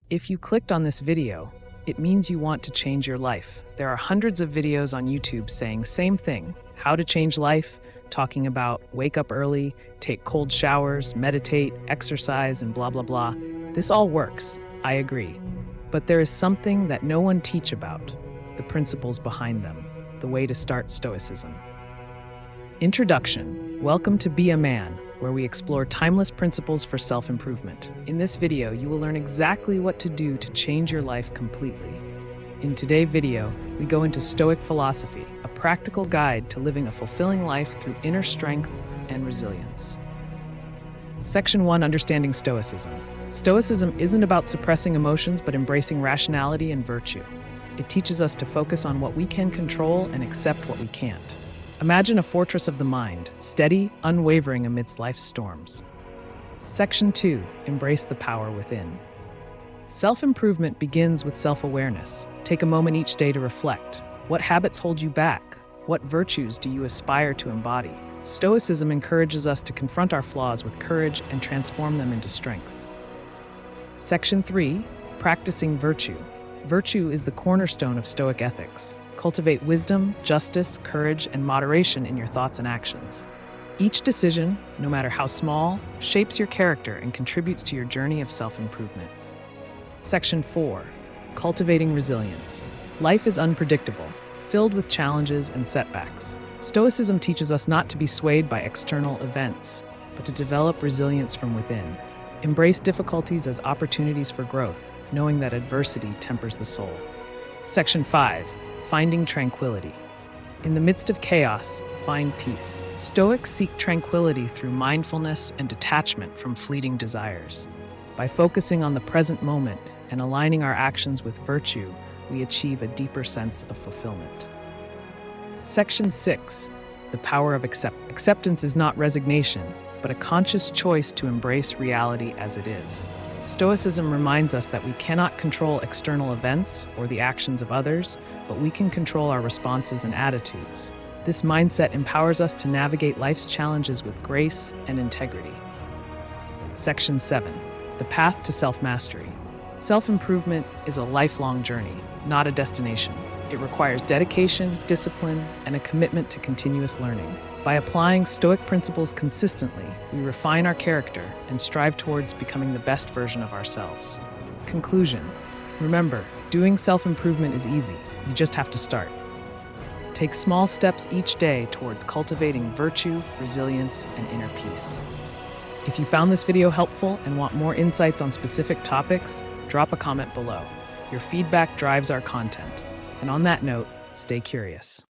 If you clicked on this video, it means you want to change your life. There are hundreds of videos on YouTube saying same thing, how to change life, talking about wake up early, take cold showers, meditate, exercise, and blah, blah, blah. This all works, I agree. But there is something that no one teach about, the principles behind them, the way to start Stoicism. Introduction. Welcome to Be a Man, where we explore timeless principles for self-improvement. In this video, you will learn exactly what to do to change your life completely. In today's video, we go into Stoic philosophy, a practical guide to living a fulfilling life through inner strength and resilience. Section 1. Understanding Stoicism. Stoicism isn't about suppressing emotions, but embracing rationality and virtue. It teaches us to focus on what we can control and accept what we can't. Imagine a fortress of the mind, steady, unwavering amidst life's storms. Section 2. Embrace the power within. Self-improvement begins with self-awareness. Take a moment each day to reflect. What habits hold you back? What virtues do you aspire to embody? Stoicism encourages us to confront our flaws with courage and transform them into strengths. Section 3. Practicing virtue. Virtue is the cornerstone of Stoic ethics. Cultivate wisdom, justice, courage, and moderation in your thoughts and actions. Each decision, no matter how small, shapes your character and contributes to your journey of self-improvement. Section 4. Cultivating resilience. Life is unpredictable, filled with challenges and setbacks. Stoicism teaches us not to be swayed by external events, but to develop resilience from within. Embrace difficulties as opportunities for growth, knowing that adversity tempers the soul. Section 5. Finding tranquility. In the midst of chaos, find peace. Stoics seek tranquility through mindfulness and detachment from fleeting desires. By focusing on the present moment and aligning our actions with virtue, we achieve a deeper sense of fulfillment. Section 6. The power of acceptance is not resignation, but a conscious choice to embrace reality as it is. Stoicism reminds us that we cannot control external events or the actions of others, but we can control our responses and attitudes. This mindset empowers us to navigate life's challenges with grace and integrity. Section 7. The path to self-mastery. Self-improvement is a lifelong journey, not a destination. It requires dedication, discipline, and a commitment to continuous learning. By applying Stoic principles consistently, we refine our character and strive towards becoming the best version of ourselves. Conclusion. Remember, doing self-improvement is easy. You just have to start. Take small steps each day toward cultivating virtue, resilience, and inner peace. If you found this video helpful and want more insights on specific topics, drop a comment below. Your feedback drives our content. And on that note, stay curious.